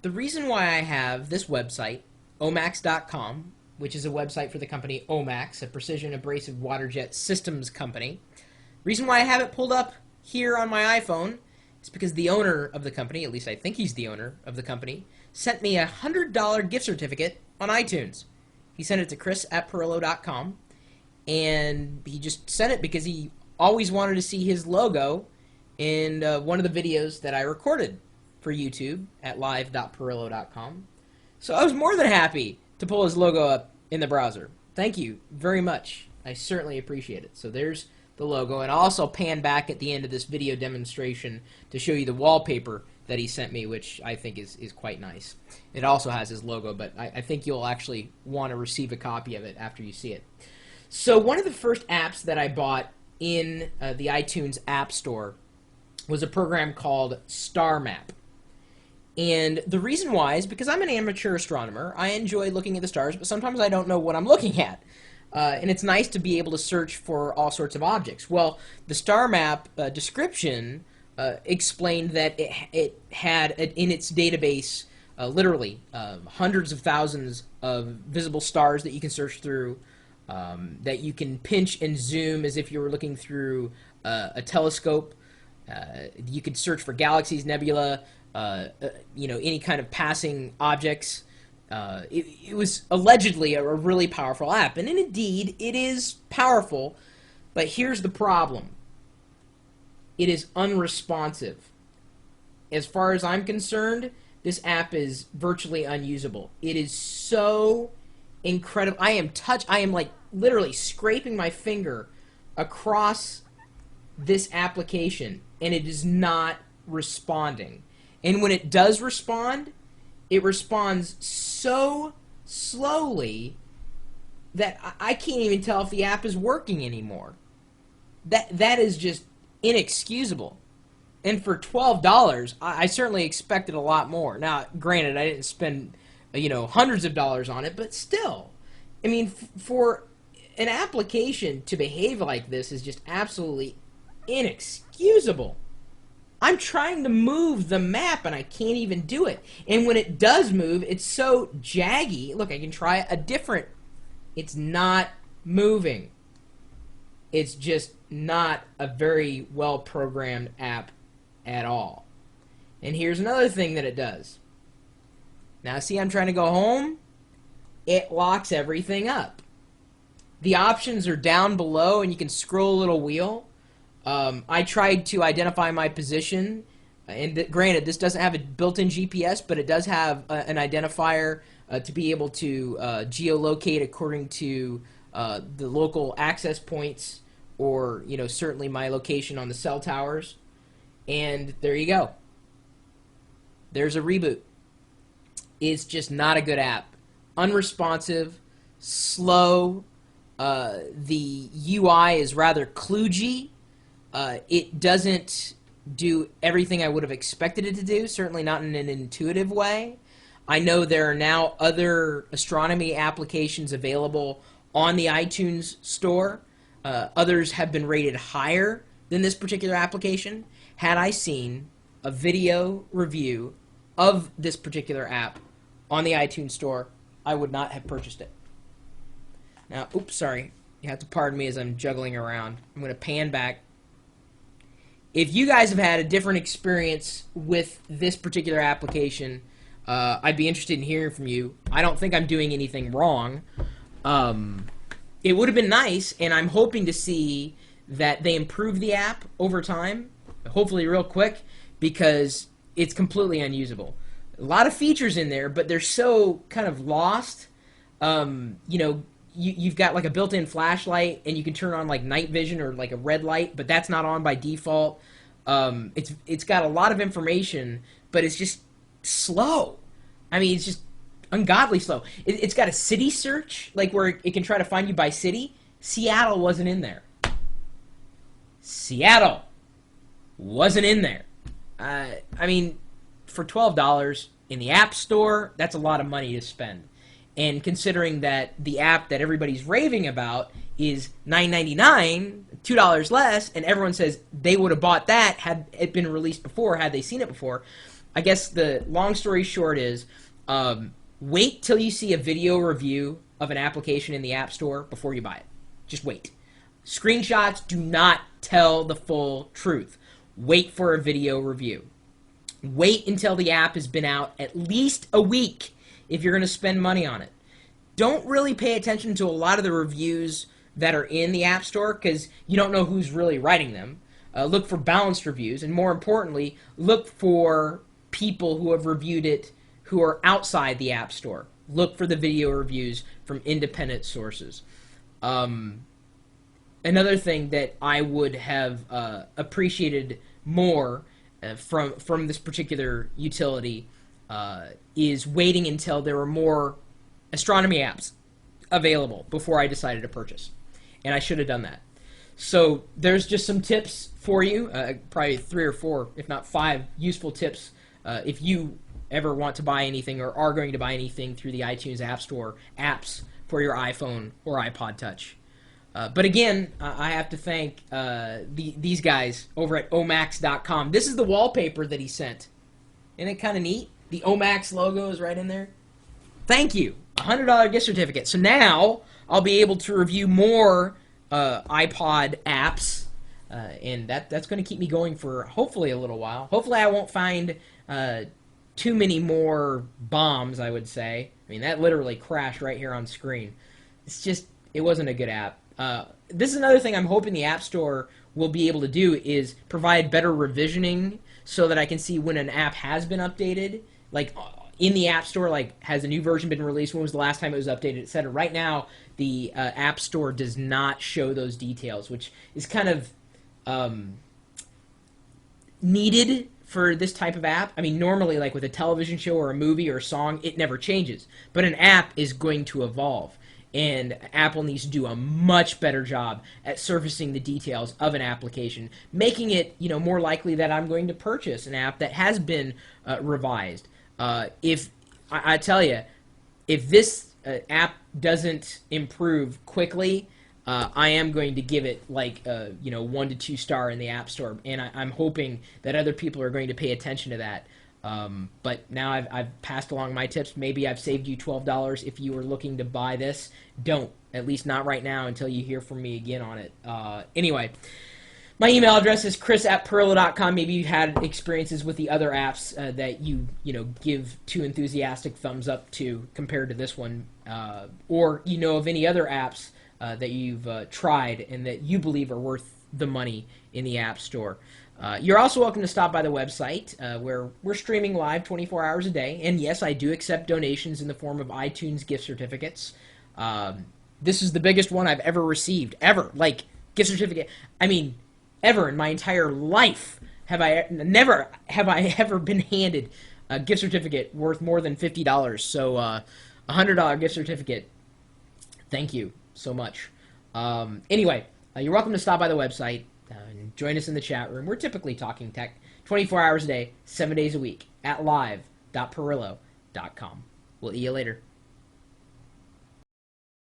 The reason why I have this website, omax.com, which is a website for the company Omax, a precision abrasive water jet systems company. Reason why I have it pulled up here on my iPhone is because the owner of the company, at least I think he's the owner of the company, sent me a $100 gift certificate on iTunes. He sent it to chris@perillo.com, and he just sent it because he always wanted to see his logo in one of the videos that I recorded for YouTube at live.perillo.com. So I was more than happy to pull his logo up in the browser. Thank you very much. I certainly appreciate it. So there's the logo, and I'll also pan back at the end of this video demonstration to show you the wallpaper that he sent me, which I think is quite nice. It also has his logo, but I think you'll actually want to receive a copy of it after you see it. So one of the first apps that I bought in the iTunes App Store was a program called Star Map. And the reason why is because I'm an amateur astronomer. I enjoy looking at the stars, but sometimes I don't know what I'm looking at. And it's nice to be able to search for all sorts of objects. Well, the Star Map description explained that it had in its database literally hundreds of thousands of visible stars that you can search through, that you can pinch and zoom as if you were looking through a telescope. You could search for galaxies, nebula, any kind of passing objects. It was allegedly a really powerful app, and indeed it is powerful, but here's the problem. It is unresponsive. As far as I'm concerned, this app is virtually unusable. It is so incredible. I am like literally scraping my finger across this application, and it is not responding. And when it does respond, it responds so slowly that I can't even tell if the app is working anymore. That is just inexcusable. And for $12, I certainly expected a lot more. Now, granted, I didn't spend hundreds of dollars on it, but still, I mean, for an application to behave like this is just absolutely inexcusable. I'm trying to move the map and I can't even do it. And when it does move, it's so jaggy. Look, I can try a different. It's not moving. It's just not a very well programmed app at all. And here's another thing that it does. Now see, I'm trying to go home. It locks everything up. The options are down below and you can scroll a little wheel. I tried to identify my position, and granted, this doesn't have a built-in GPS, but it does have an identifier to be able to geolocate according to the local access points, or certainly my location on the cell towers. And there you go. There's a reboot. It's just not a good app. Unresponsive, slow. The UI is rather kludgy. It doesn't do everything I would have expected it to do, certainly not in an intuitive way. I know there are now other astronomy applications available on the iTunes store. Others have been rated higher than this particular application. Had I seen a video review of this particular app on the iTunes store, I would not have purchased it. Now, oops, sorry. You have to pardon me as I'm juggling around. I'm going to pan back. If you guys have had a different experience with this particular application, I'd be interested in hearing from you. I don't think I'm doing anything wrong. It would have been nice, and I'm hoping to see that they improve the app over time, hopefully real quick, because it's completely unusable. A lot of features in there, but they're so kind of lost. You've got like a built-in flashlight, and you can turn on like night vision or like a red light, but that's not on by default. It's got a lot of information, but it's just slow. I mean, it's just ungodly slow. It's got a city search, like where it can try to find you by city. Seattle wasn't in there. Seattle wasn't in there. I mean, for $12 in the App Store, that's a lot of money to spend. And considering that the app that everybody's raving about is $9.99, $2 less, and everyone says they would have bought that had it been released before, had they seen it before, I guess the long story short is, wait till you see a video review of an application in the App Store before you buy it. Just wait. Screenshots do not tell the full truth. Wait for a video review. Wait until the app has been out at least a week if you're going to spend money on it. Don't really pay attention to a lot of the reviews that are in the App Store because you don't know who's really writing them. Look for balanced reviews, and more importantly, look for people who have reviewed it who are outside the App Store. Look for the video reviews from independent sources. Another thing that I would have appreciated more from this particular utility is waiting until there were more astronomy apps available before I decided to purchase. And I should have done that. So there's just some tips for you, probably 3 or 4, if not 5 useful tips if you ever want to buy anything or are going to buy anything through the iTunes App Store apps for your iPhone or iPod Touch. But again, I have to thank these guys over at omax.com. This is the wallpaper that he sent. Isn't it kind of neat? The Omax logo is right in there. Thank you. $100 gift certificate. So now I'll be able to review more iPod apps, and that's going to keep me going for hopefully a little while. Hopefully I won't find too many more bombs, I would say. I mean, that literally crashed right here on screen. It's just, it wasn't a good app. This is another thing I'm hoping the App Store will be able to do is provide better revisioning so that I can see when an app has been updated. Like in the App Store, like has a new version been released? When was the last time it was updated, etc. Right now, the App Store does not show those details, which is kind of needed for this type of app. I mean, normally, like with a television show or a movie or a song, it never changes. But an app is going to evolve. And Apple needs to do a much better job at surfacing the details of an application, making it, you know, more likely that I'm going to purchase an app that has been revised. If I tell you, if this app doesn't improve quickly, I am going to give it like 1 to 2 star in the App Store, and I'm hoping that other people are going to pay attention to that. But now I've passed along my tips. Maybe I've saved you $12 if you were looking to buy this. Don't. At least not right now until you hear from me again on it. Anyway, my email address is chris@perillo.com. Maybe you've had experiences with the other apps that you give 2 enthusiastic thumbs up to compared to this one. Or you know of any other apps that you've tried and that you believe are worth the money in the App Store. You're also welcome to stop by the website where we're streaming live 24 hours a day. And yes, I do accept donations in the form of iTunes gift certificates. This is the biggest one I've ever received, ever. Like, gift certificate. I mean, ever in my entire life have I ever been handed a gift certificate worth more than $50. So a $100 gift certificate. Thank you so much. Anyway, you're welcome to stop by the website. And join us in the chat room. We're typically talking tech 24 hours a day, 7 days a week at live.perillo.com. We'll see you later.